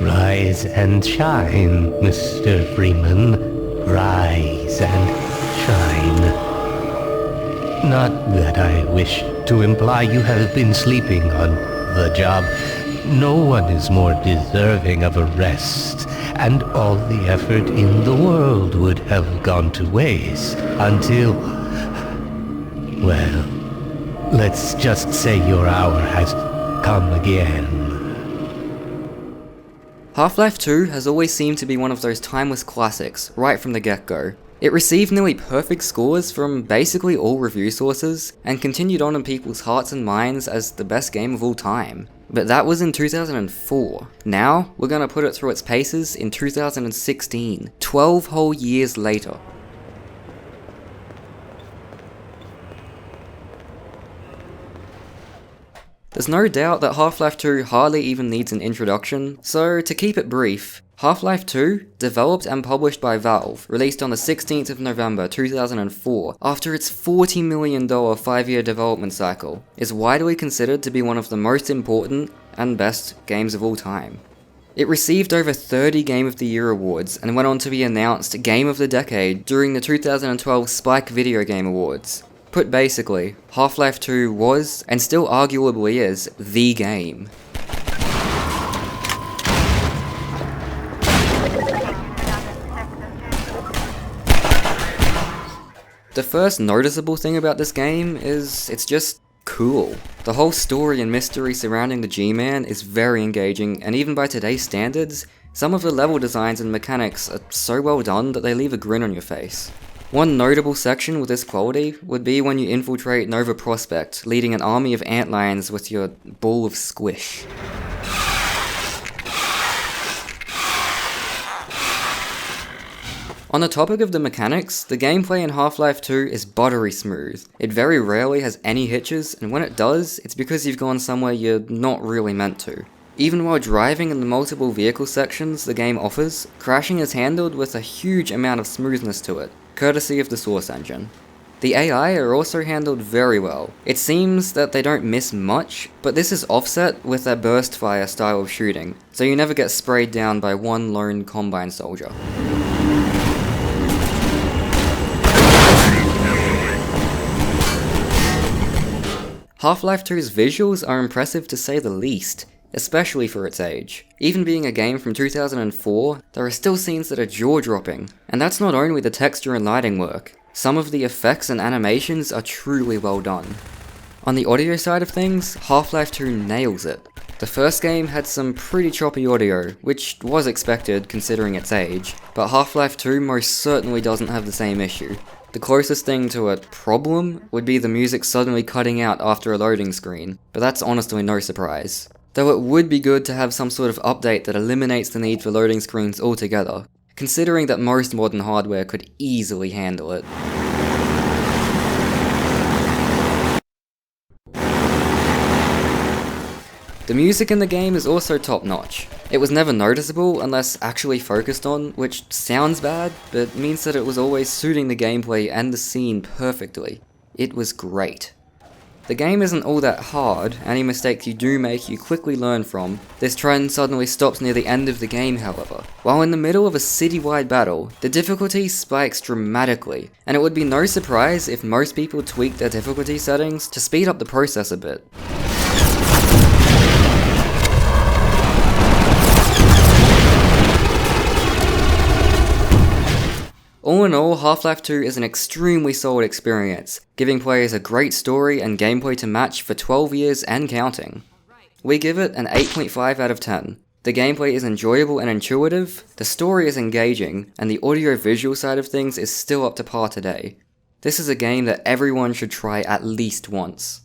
Rise and shine, Mr. Freeman. Rise and shine. Not that I wish to imply you have been sleeping on the job. No one is more deserving of a rest, and all the effort in the world would have gone to waste until... well, let's just say your hour has come again. Half-Life 2 has always seemed to be one of those timeless classics, right from the get-go. It received nearly perfect scores from basically all review sources, and continued on in people's hearts and minds as the best game of all time. But that was in 2004. Now, we're gonna put it through its paces in 2016, 12 whole years later. There's no doubt that Half-Life 2 hardly even needs an introduction, so to keep it brief, Half-Life 2, developed and published by Valve, released on the 16th of November 2004, after its $40 million 5-year development cycle, is widely considered to be one of the most important and best games of all time. It received over 30 Game of the Year awards and went on to be announced Game of the Decade during the 2012 Spike Video Game Awards. Put basically, Half-Life 2 was, and still arguably is, the game. The first noticeable thing about this game is it's just cool. The whole story and mystery surrounding the G-Man is very engaging, and even by today's standards, some of the level designs and mechanics are so well done that they leave a grin on your face. One notable section with this quality would be when you infiltrate Nova Prospekt, leading an army of antlions with your ball of squish. On the topic of the mechanics, the gameplay in Half-Life 2 is buttery smooth. It very rarely has any hitches, and when it does, it's because you've gone somewhere you're not really meant to. Even while driving in the multiple vehicle sections the game offers, crashing is handled with a huge amount of smoothness to it, courtesy of the Source engine. The AI are also handled very well. It seems that they don't miss much, but this is offset with their burst fire style of shooting, so you never get sprayed down by one lone Combine soldier. Half-Life 2's visuals are impressive to say the least, especially for its age. Even being a game from 2004, there are still scenes that are jaw-dropping, and that's not only the texture and lighting work. Some of the effects and animations are truly well done. On the audio side of things, Half-Life 2 nails it. The first game had some pretty choppy audio, which was expected considering its age, but Half-Life 2 most certainly doesn't have the same issue. The closest thing to a problem would be the music suddenly cutting out after a loading screen, but that's honestly no surprise. Though it would be good to have some sort of update that eliminates the need for loading screens altogether, considering that most modern hardware could easily handle it. The music in the game is also top-notch. It was never noticeable unless actually focused on, which sounds bad, but means that it was always suiting the gameplay and the scene perfectly. It was great. The game isn't all that hard, any mistakes you do make you quickly learn from. This trend suddenly stops near the end of the game, however. While in the middle of a city-wide battle, the difficulty spikes dramatically, and it would be no surprise if most people tweaked their difficulty settings to speed up the process a bit. All in all, Half-Life 2 is an extremely solid experience, giving players a great story and gameplay to match for 12 years and counting. We give it an 8.5 out of 10. The gameplay is enjoyable and intuitive, the story is engaging, and the audio-visual side of things is still up to par today. This is a game that everyone should try at least once.